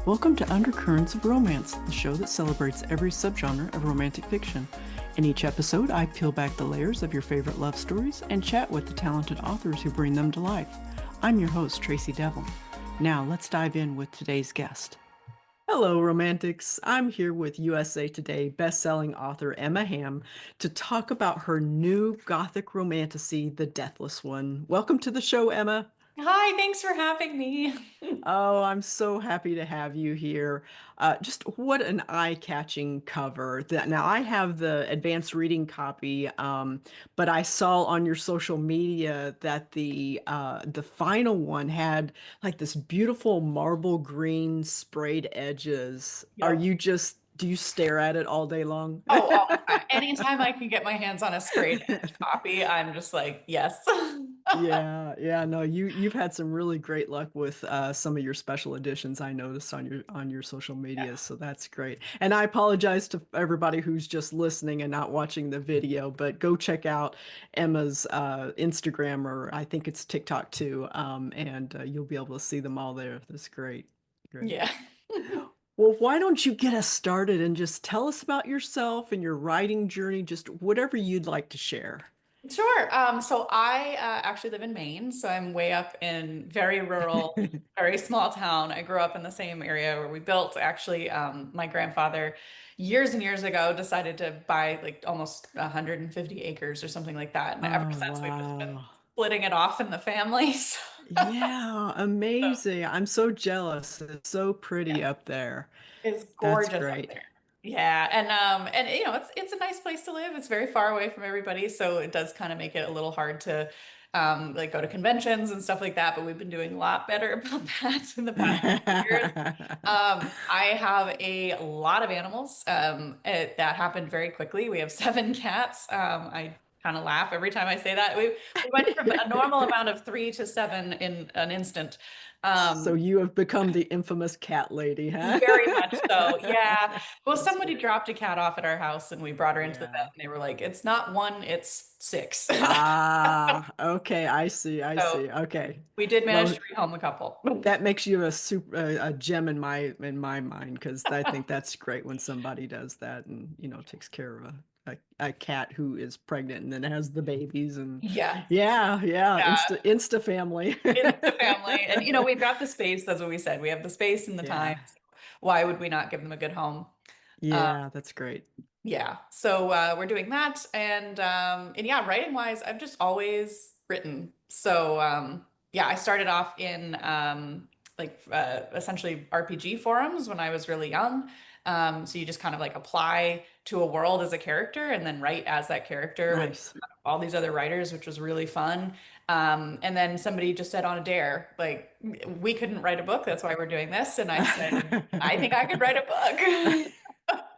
Welcome to Undercurrents of Romance, the show that celebrates every subgenre of romantic fiction. In each episode, I peel back the layers of your favorite love stories and chat with the talented authors who bring them to life. I'm your host, Tracey Devlyn. Now, let's dive in with today's guest. Hello, Romantics. I'm here with USA Today best-selling author Emma Hamm to talk about her new Gothic romantasy, The Deathless One. Welcome to the show, Emma. Hi, thanks for having me. Oh, I'm so happy to have you here. Just what an eye-catching cover. Now, I have the advanced reading copy, but I saw on your social media that the final one had like this beautiful marble green sprayed edges. Yep. Do you stare at it all day long? Oh, all the time. Anytime I can get my hands on a sprayed edge copy, I'm just like, yes. Yeah, yeah, no, you've had some really great luck with some of your special editions I noticed on your social media, Yeah. so that's great. And I apologize to everybody who's just listening and not watching the video, but go check out Emma's Instagram or I think it's TikTok too, and you'll be able to see them all there. That's great, great. Yeah. Well, why don't you get us started and just tell us about yourself and your writing journey, just whatever you'd like to share. Sure. So I actually live in Maine, so I'm way up in very rural, very small town. I grew up in the same area where we built. Actually, my grandfather years and years ago decided to buy like almost 150 acres or something like that, and ever Oh, since we've just been wow. splitting it off in the family. Yeah, So, amazing. I'm so jealous. It's so yeah. pretty up there. It's That's gorgeous up great. there. Yeah, and it's a nice place to live. It's very far away from everybody, so it does kind of make it a little hard to like go to conventions and stuff like that, but we've been doing a lot better about that in the past couple of years. I have a lot of animals. That happened very quickly. We have seven cats. I kind of laugh every time I say that. We went from a normal amount of three to seven in an instant. So Um, you have become the infamous cat lady, huh? Very much so. Yeah. Well, That's somebody great. dropped a cat off at our house and we brought her into the vet Yeah. and they were like, it's not one, it's six. Ah, okay. I see. I So see. Okay. we did manage Well, to rehome a couple. that makes you a gem in my mind because I think that's great when somebody does that and takes care of a cat who is pregnant and then has the babies and Yeah. yeah, Yeah. insta family. It's the family. And, we've got the space. That's what we said. We have the space and the time. Yeah. So why would we not give them a good home? Uh, Yeah, that's great. yeah. So we're doing that. And yeah, writing wise, I've just always written. So yeah, I started off in essentially RPG forums when I was really young. So you just kind of like apply to a world as a character and then write as that character with Nice. all these other writers, which was really fun. And then somebody just said on a dare, like, we couldn't write a book. That's why we're doing this. And I said, I think I could write a book.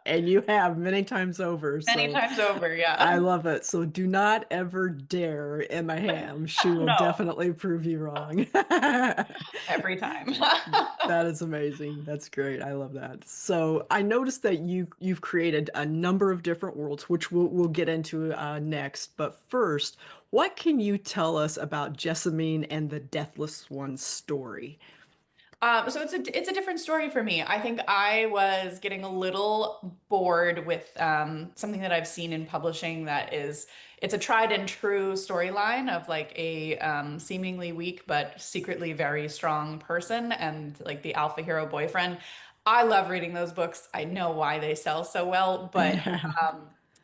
And you have many times over, Many so times over, I yeah. love it. So do not ever dare Emma Ham. She will No, definitely prove you wrong. every time. That is amazing. That's great. I love that. So I noticed that you've created a number of different worlds, which we'll get into next. But first, what can you tell us about Jessamine and the Deathless One story? So it's a different story for me. I think I was getting a little bored with something that I've seen in publishing that is it's a tried and true storyline of like a seemingly weak but secretly very strong person and like the alpha hero boyfriend. I love reading those books. I know why they sell so well, but Yeah.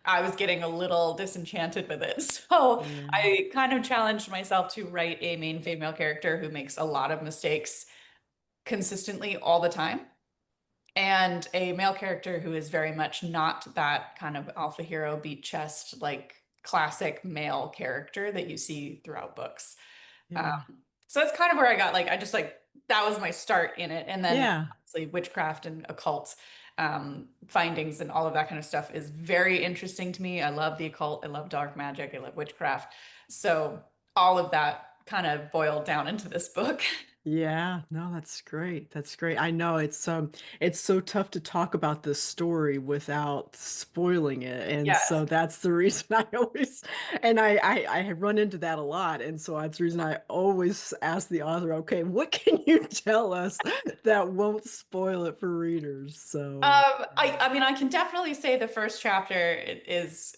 I was getting a little disenchanted with it. So Yeah. I kind of challenged myself to write a main female character who makes a lot of mistakes consistently all the time, and a male character who is very much not that kind of alpha hero beat chest like classic male character that you see throughout books. Yeah. So that's kind of where I got like I just like that was my start in it, and then Yeah. obviously witchcraft and occult findings and all of that kind of stuff is very interesting to me. I love the occult, I love dark magic, I love witchcraft, so all of that kind of boiled down into this book. Yeah, no, that's great. That's great. I know it's so tough to talk about this story without spoiling it. And Yes. so that's the reason I always and I have run into that a lot. And so that's the reason I always ask the author, okay, what can you tell us that won't spoil it for readers? So I mean, I can definitely say the first chapter is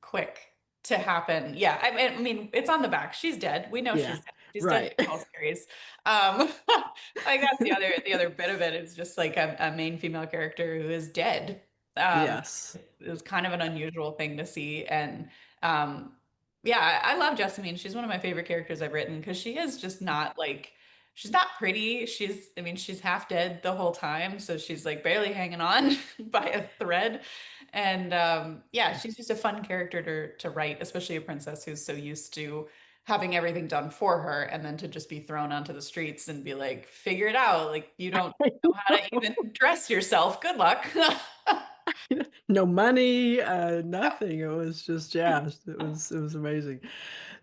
quick to happen. Yeah, I mean, it's on the back. She's dead. We know yeah, she's dead. She's dead in right. the whole series. Um, like that's the other bit of it is just like a main female character who is dead. Um, Yes. it was kind of an unusual thing to see, and um, yeah, I love Jessamine. She's one of my favorite characters I've written because she is just not like. She's not pretty. I mean, she's half dead the whole time. So she's like barely hanging on by a thread. And yeah, she's just a fun character to write, especially a princess who's so used to having everything done for her and then to just be thrown onto the streets and be like, figure it out. Like, you don't know how to even dress yourself. Good luck. No money, nothing. It was just, yeah, it was amazing.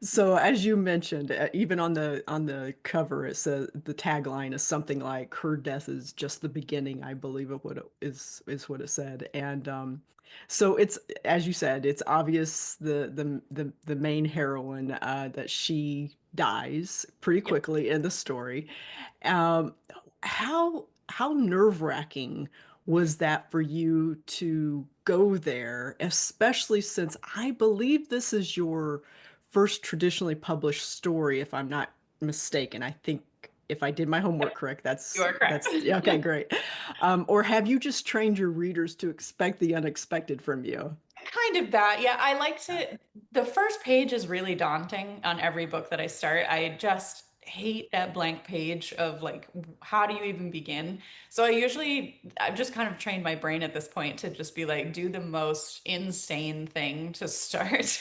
So as you mentioned, even on the cover, it says the tagline is something like "Her death is just the beginning," I believe of what it is what it said. And so it's as you said, it's obvious the main heroine that she dies pretty Yep. quickly in the story. Um, how nerve-wracking was that for you to go there, especially since I believe this is your first traditionally published story, if I'm not mistaken. I think if I did my homework correct, You are correct. that's yeah, okay, great. Or have you just trained your readers to expect the unexpected from you? Kind of that. Yeah, I like to. The first page is really daunting on every book that I start. I just hate that blank page of like, how do you even begin? So I've just kind of trained my brain at this point to just be like, do the most insane thing to start.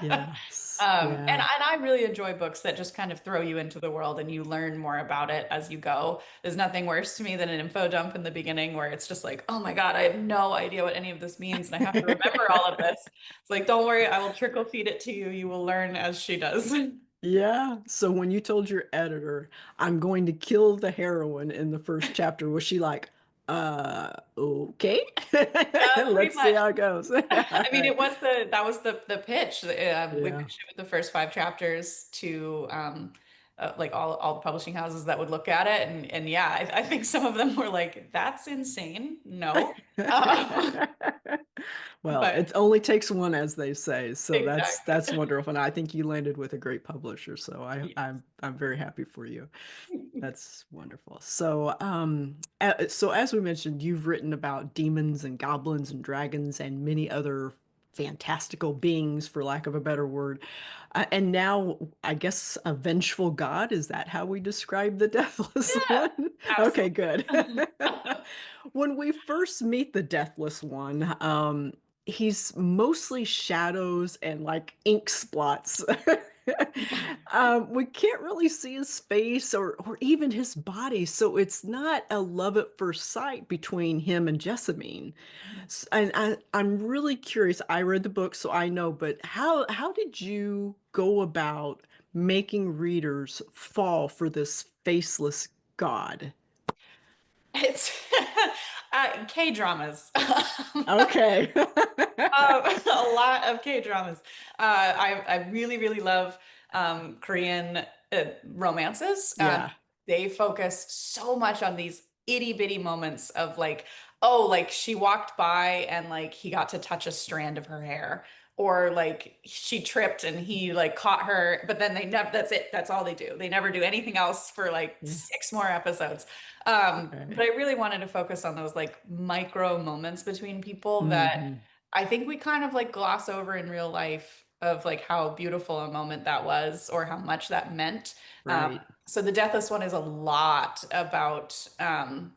Yes. Yeah. And I really enjoy books that just kind of throw you into the world and you learn more about it as you go. There's nothing worse to me than an info dump in the beginning where it's just like, oh my God, I have no idea what any of this means and I have to remember all of this. It's like, don't worry, I will trickle feed it to you. You will learn as she does. Yeah. So when you told your editor, I'm going to kill the heroine in the first chapter, was she like, okay. Yeah, pretty Let's see much. how it goes. I mean, that was the pitch. We Yeah. pitched it with the first five chapters to like all the publishing houses that would look at it, and yeah, I think some of them were like, "That's insane." No, Well, but it only takes one, as they say. So that's exactly. wonderful. And I think you landed with a great publisher. So I'm very happy for you. Yes. That's wonderful. So, so as we mentioned, you've written about demons and goblins and dragons and many other fantastical beings, for lack of a better word. And now, I guess, a vengeful god, is that how we describe the Deathless Yeah, One? Okay, good. absolutely. When we first meet the Deathless One, he's mostly shadows and like ink spots. We can't really see his face or even his body, so it's not a love at first sight between him and Jessamine. And I'm really curious. I read the book, so I know, but how did you go about making readers fall for this faceless god? It's K-dramas. Okay. A lot of K-dramas. I really, really love Korean romances. Yeah. They focus so much on these itty bitty moments of like, oh, like she walked by and like he got to touch a strand of her hair. Or like she tripped and he like caught her, but then they never, that's it. That's all they do. They never do anything else for like Yeah. six more episodes. But Right. I really wanted to focus on those like micro moments between people that Hmm. I think we kind of like gloss over in real life of like how beautiful a moment that was or how much that meant. Right. So the Deathless One is a lot about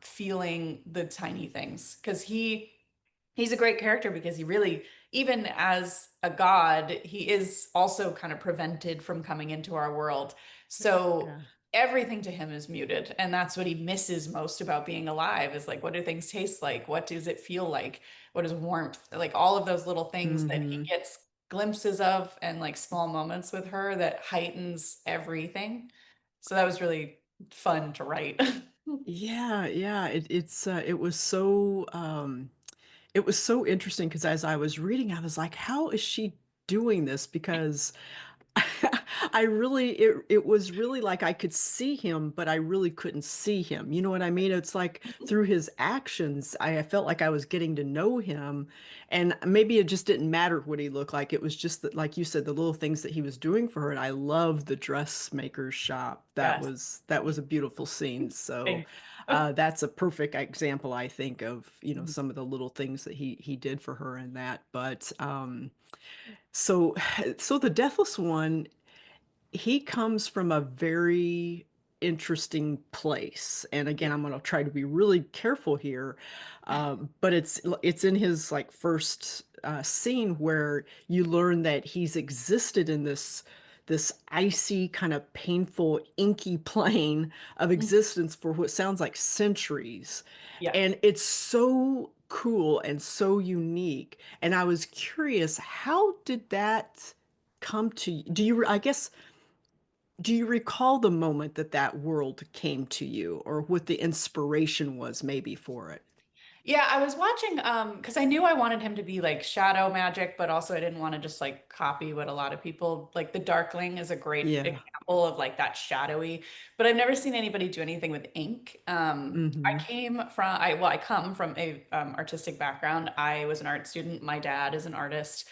feeling the tiny things because he's a great character because he really, even as a god, he is also kind of prevented from coming into our world. So Yeah. everything to him is muted. And that's what he misses most about being alive is like, what do things taste like? What does it feel like? What is warmth? Like all of those little things that he Hmm. gets glimpses of and like small moments with her that heightens everything. So that was really fun to write. Yeah, yeah. It was so interesting because as I was reading, I was like, how is she doing this? Because it was really like I could see him, but I really couldn't see him. You know what I mean? It's like through his actions, I felt like I was getting to know him, and maybe it just didn't matter what he looked like. It was just that, like you said, the little things that he was doing for her. And I loved the dressmaker's shop. Yes. That was a beautiful scene. So Thank you. that's a perfect example, I think, of, you know, Mhm. some of the little things that he did for her in that. But so so the Deathless One, he comes from a very interesting place. And Yeah. again, I'm going to try to be really careful here. But it's in his like first scene where you learn that he's existed in this icy kind of painful inky plane of Mhm. existence for what sounds like centuries. Yes. And it's so cool and so unique. And I was curious, how did that come to you? I guess, do you recall the moment that that world came to you or what the inspiration was maybe for it? Yeah, I was watching because I knew I wanted him to be like shadow magic, but also I didn't want to just like copy what a lot of people like. The Darkling is a great Yeah. example of like that shadowy, but I've never seen anybody do anything with ink. I Hmm. came from I come from a artistic background. I was an art student. My dad is an artist.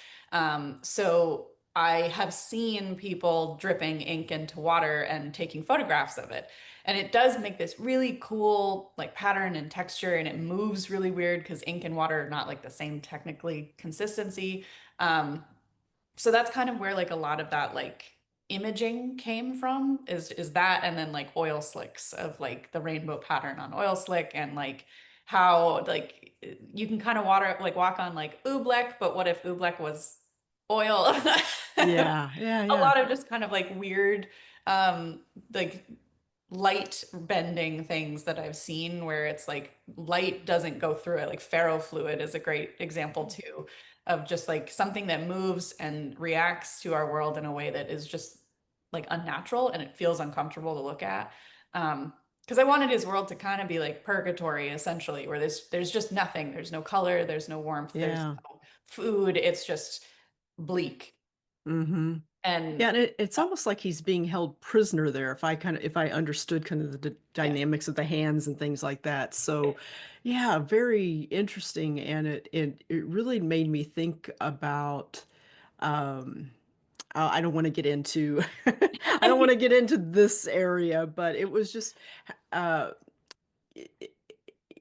So I have seen people dripping ink into water and taking photographs of it. And it does make this really cool like pattern and texture, and it moves really weird because ink and water are not like the same technically consistency. Um, so that's kind of where like a lot of that like imaging came from is that, and then like oil slicks of like the rainbow pattern on oil slick, and like how like you can kind of water like walk on like oobleck, but what if oobleck was oil? Yeah, yeah, A yeah. lot of just kind of like weird like light bending things that I've seen where it's like light doesn't go through it. Like ferrofluid is a great example too of just like something that moves and reacts to our world in a way that is just like unnatural and it feels uncomfortable to look at. Because I wanted his world to kind of be like purgatory essentially, where there's just nothing. There's no color, there's no warmth, there's Yeah. no food. It's just bleak. Hmm. Yeah, And and it's almost like he's being held prisoner there if I understood kind of the yes. dynamics of the hands and things like that. So, yeah, very interesting, and it really made me think about um I don't want to get into I don't want to get into this area, but it was just uh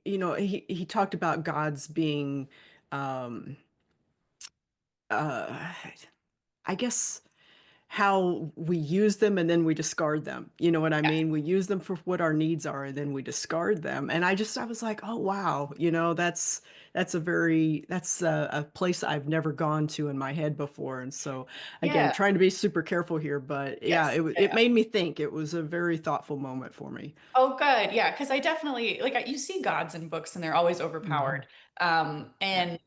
you know, he talked about gods being um uh I guess how we use them and then we discard them. You know what I Yes. mean? We use them for what our needs are and then we discard them. And I was like, oh wow, you know, that's a place I've never gone to in my head before. And so again, Yeah. trying to be super careful here, but yeah, Yes. it made me think. It was a very thoughtful moment for me. Oh, good. Yeah, because I definitely like you see gods in books and they're always Hmm. overpowered. Yeah. And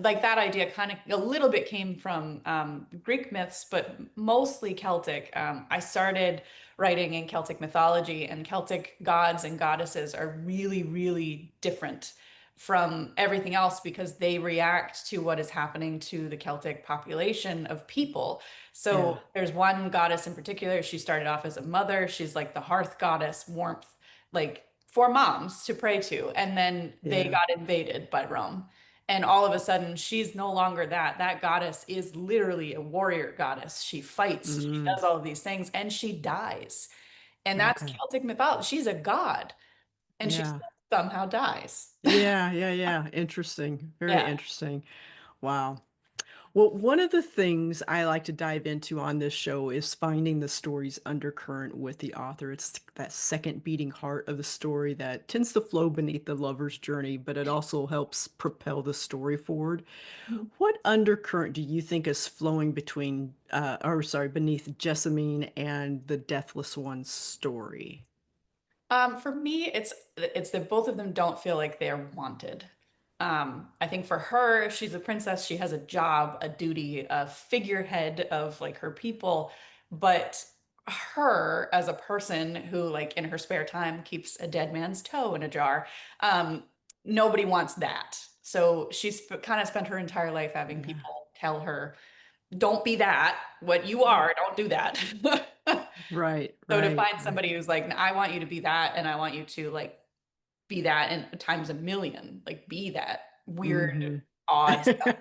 like that idea kind of a little bit came from Greek myths, but mostly Celtic. I started writing in Celtic mythology, and Celtic gods and goddesses are really, really different from everything else because they react to what is happening to the Celtic population of people. Yeah. So there's one goddess in particular. She started off as a mother. She's like the hearth goddess, warmth, like for moms to pray to. And then they Yeah. got invaded by Rome. And all of a sudden, she's no longer that. That goddess is literally a warrior goddess. She fights, she Mm. does all of these things, and she dies. And that's Okay. Celtic mythology. She's a god, and she Yeah. still somehow dies. Yeah, yeah, yeah. Interesting. Very Yeah. interesting. Wow. Well, one of the things I like to dive into on this show is finding the story's undercurrent with the author. It's that second beating heart of the story that tends to flow beneath the lover's journey, but it also helps propel the story forward. What undercurrent do you think is flowing beneath Jessamine and the Deathless One's story? For me, it's that both of them don't feel like they're wanted. I think for her, she's a princess. She has a job, a duty, a figurehead of like her people, but her as a person who, like, in her spare time keeps a dead man's toe in a jar. Um, Nobody wants that. So she's kind of spent her entire life having Yeah. people tell her, don't be that. What you are, don't do that. Right, So to right, find right. somebody who's like, I want you to be that, and I want you to like be that in times a million, like be that weird, Hmm. odd stuff.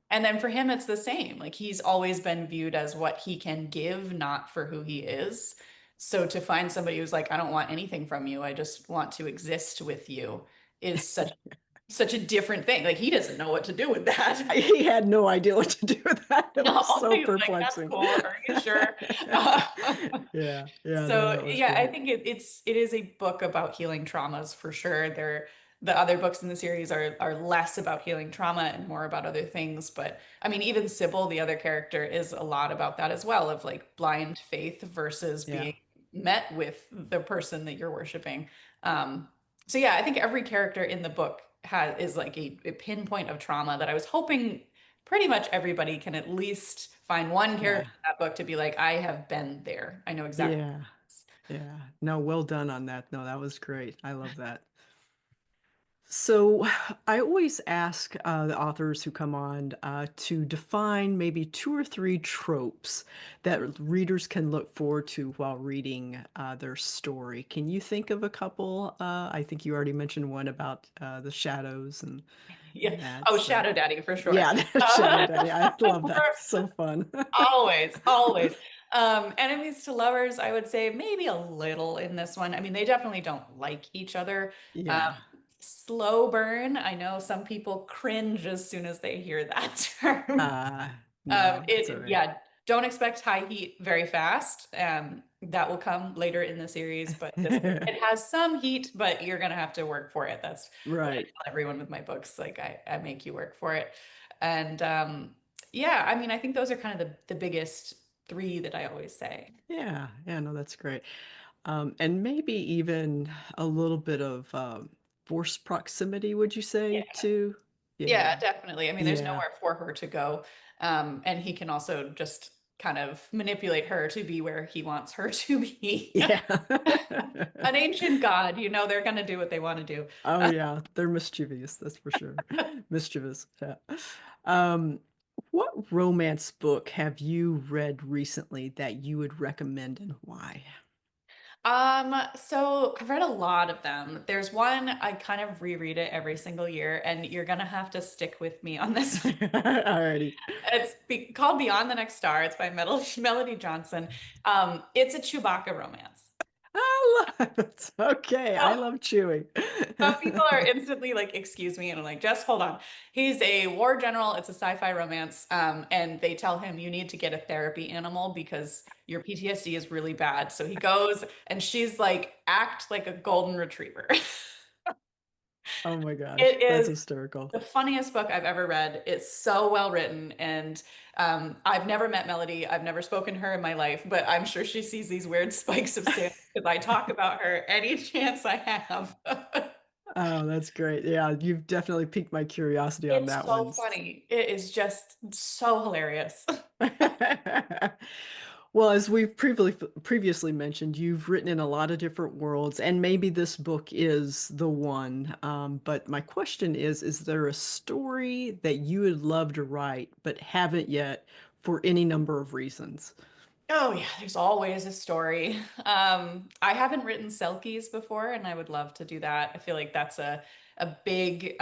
And then for him, it's the same. Like he's always been viewed as what he can give, not for who he is. So to find somebody who's like, I don't want anything from you, I just want to exist with you, is such a different thing. Like he doesn't know what to do with that. He had no idea what to do with that. It was No, so he's like, that's perplexing. cool. Are you sure? Uh, Yeah, yeah, no, so that was yeah, I great. think it is a book about healing traumas for sure. The other books in the series are less about healing trauma and more about other things. But I mean, even Sybil, the other character, is a lot about that as well, of like blind faith versus Yeah, being met with the person that you're worshiping. Um, so yeah, I think every character in the book is like a pinpoint of trauma that I was hoping pretty much everybody can at least find one character yeah, in that book to be like, I have been there. I know exactly. yeah, yeah. No, well done on that. No, that was great. I love that. So, I always ask the authors who come on to define maybe two or three tropes that readers can look forward to while reading their story. Can you think of a couple? I think you already mentioned one about the shadows Yeah. and that. Oh, So, Shadow Daddy for sure. yeah, the Shadow Daddy. I love that. For It's so fun. always, always. Enemies to lovers, I would say maybe a little in this one. I mean, they definitely don't like each other. Um, Yeah. Slow burn. I know some people cringe as soon as they hear that term. No, it's all right. Yeah, don't expect high heat very fast. That will come later in the series, but this it has some heat, but you're gonna have to work for it. That's what I Right. tell everyone with my books. Like I make you work for it. And yeah, I mean, I think those are kind of the biggest three that I always say. Yeah. Yeah, no, that's great. And maybe even a little bit of forced proximity, would you say, too? Yeah, Yeah. definitely. I mean, there's Yeah. nowhere for her to go. And he can also just kind of manipulate her to be where he wants her to be. Yeah. An ancient god, they're going to do what they want to do. Oh, yeah. They're mischievous, that's for sure. Mischievous. Yeah. Um, what romance book have you read recently that you would recommend and why? So I've read a lot of them. There's one I kind of reread it every single year, and you're gonna have to stick with me on this one. Alrighty. Called Beyond the Next Star. It's by Melody Johnson. It's a Chewbacca romance. I love it. Okay, I Oh, love chewing. some people are instantly like, excuse me, and I'm like, just hold on. He's a war general. It's a sci-fi romance. And they tell him you need to get a therapy animal because your PTSD is really bad. So he goes, and she's like, act like a golden retriever. Oh my gosh, It that's is hysterical. the funniest book I've ever read. It's so well written, and I've never met Melody. I've never spoken to her in my life, but I'm sure she sees these weird spikes of sand because I talk about her any chance I have. Oh, that's great. Yeah, you've definitely piqued my curiosity on It's that so one. funny. It is just so hilarious. Well, as we've previously mentioned, you've written in a lot of different worlds, and maybe this book is the one. But my question is there a story that you would love to write but haven't yet for any number of reasons? Oh yeah, there's always a story. I haven't written Selkies before, and I would love to do that. I feel like that's a big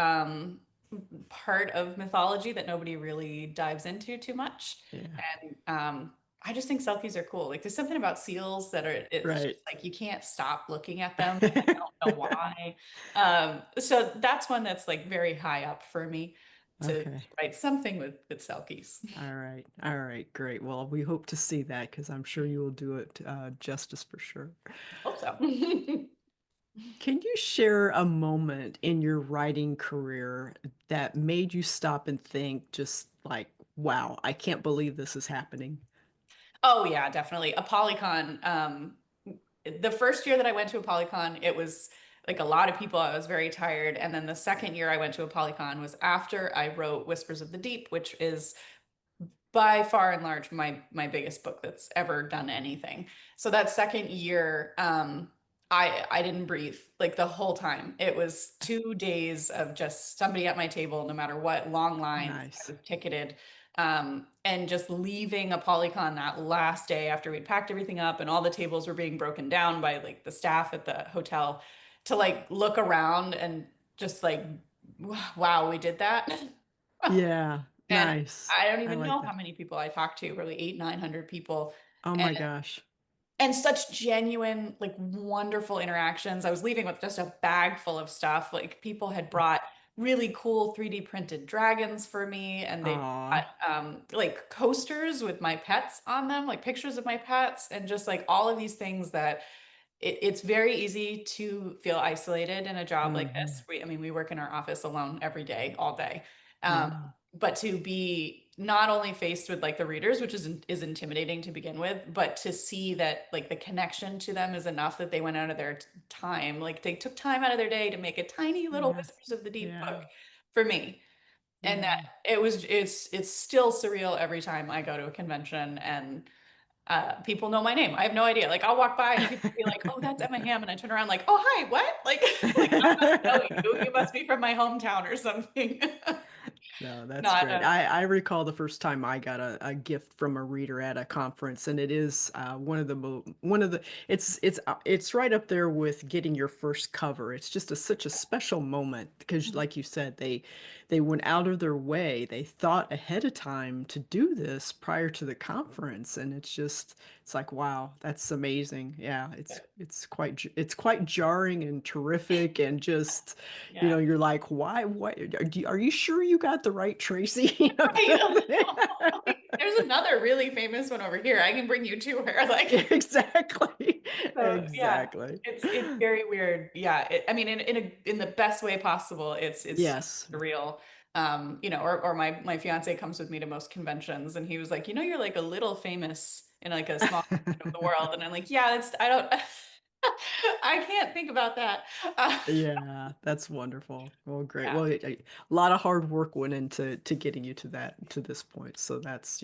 part of mythology that nobody really dives into too much. Yeah, And I just think Selkies are cool. Like there's something about seals that it's right. just like you can't stop looking at them. I don't know why. So that's one that's like very high up for me to Okay. write something with Selkies. All right. All right. Great. Well, we hope to see that because I'm sure you will do it justice for sure. Hope so. Can you share a moment in your writing career that made you stop and think, just like, wow, I can't believe this is happening? Oh yeah, definitely. A Polycon. The first year that I went to a Polycon, it was like a lot of people. I was very tired. And then the second year I went to a Polycon was after I wrote Whispers of the Deep, which is by far and large my biggest book that's ever done anything. So that second year, I didn't breathe like the whole time. It was 2 days of just somebody at my table, no matter what, long lines. I Nice. was ticketed. And just leaving a Polycon that last day after we'd packed everything up and all the tables were being broken down by like the staff at the hotel to like look around and just like, wow, we did that. Yeah, And nice. I don't I even like know that. how many people I talked to, probably 900 people. Oh And my gosh. such genuine, like wonderful interactions. I was leaving with just a bag full of stuff. Like people had brought really cool 3D printed dragons for me, and they Aw. brought like coasters with my pets on them, like pictures of my pets, and just like all of these things that it's very easy to feel isolated in a job like Hmm. this. I mean, we work in our office alone every day, all day. Um, Yeah. but to be not only faced with like the readers, which is intimidating to begin with, but to see that like the connection to them is enough that they went out of their time, like they took time out of their day to make a tiny little Yes. Whispers of the Deep book Yeah. for me. And that Yeah. it's still surreal every time I go to a convention and people know my name. I have no idea. Like I'll walk by and people be like, "Oh, that's Emma Hamm," and I turn around like, "Oh, hi, what?" Like, like I must know you. You must be from my hometown or something. No, that's Not great. I recall the first time I got a gift from a reader at a conference, and it is one of the it's right up there with getting your first cover. It's just such a special moment because, like you said, they went out of their way. They thought ahead of time to do this prior to the conference, and it's like wow, that's amazing. Yeah, it's quite jarring and terrific, and just yeah. you're like, why are you sure you got the right Tracy? You know, Right. Like, there's another really famous one over here. I can bring you to her. Like exactly. so yeah. Exactly. It's very weird. Yeah. I mean in the best way possible. It's Yes. surreal. Or my fiance comes with me to most conventions and he was like, you're like a little famous in like a small section of the world. And I'm like, yeah, that's I don't I can't think about that. Yeah, that's wonderful. Well, great. Yeah. Well, a lot of hard work went into getting you to this point. So that's,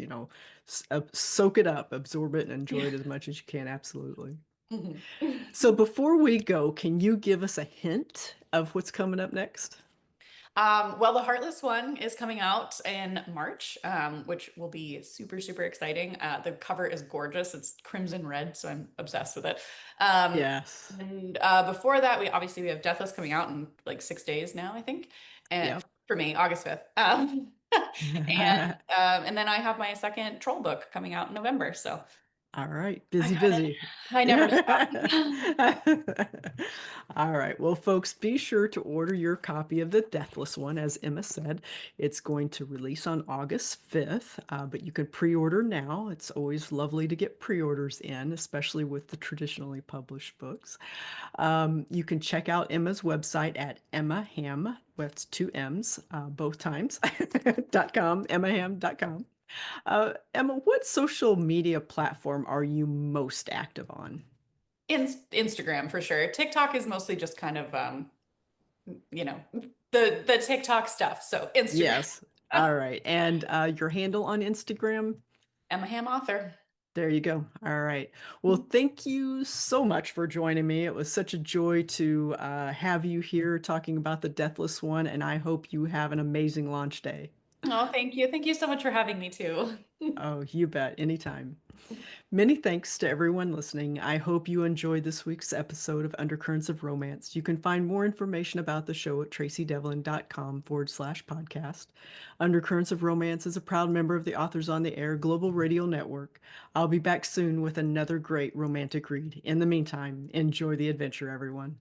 soak it up, absorb it, and enjoy Yeah. it as much as you can. Absolutely. Mhm. So before we go, can you give us a hint of what's coming up next? Well, the Heartless one is coming out in March, which will be super, super exciting. The cover is gorgeous. It's crimson red, so I'm obsessed with it. Um, Yes. and before that, we have Deathless coming out in like 6 days now, I think. And Yep. for me, August 5th. And then I have my second troll book coming out in November. So All right. I Busy, kind of busy. I never stop. All right. Well, folks, be sure to order your copy of The Deathless One. As Emma said, it's going to release on August 5th, but you can pre-order now. It's always lovely to get pre-orders in, especially with the traditionally published books. You can check out Emma's website at Emma Hamm. That's two M's, both times, .com, emmaham.com. Emma, what social media platform are you most active on? Instagram for sure. TikTok is mostly just kind of you know, the TikTok stuff. So Instagram. Yes. All right. And your handle on Instagram? Emma Hamm author. There you go. All right. Well, thank you so much for joining me. It was such a joy to have you here talking about the Deathless One, and I hope you have an amazing launch day. Oh, thank you. Thank you so much for having me too. Oh, you bet. Anytime. Many thanks to everyone listening. I hope you enjoyed this week's episode of Undercurrents of Romance. You can find more information about the show at tracydevlyn.com/podcast. Undercurrents of Romance is a proud member of the Authors on the Air Global Radio Network. I'll be back soon with another great romantic read. In the meantime, enjoy the adventure, everyone.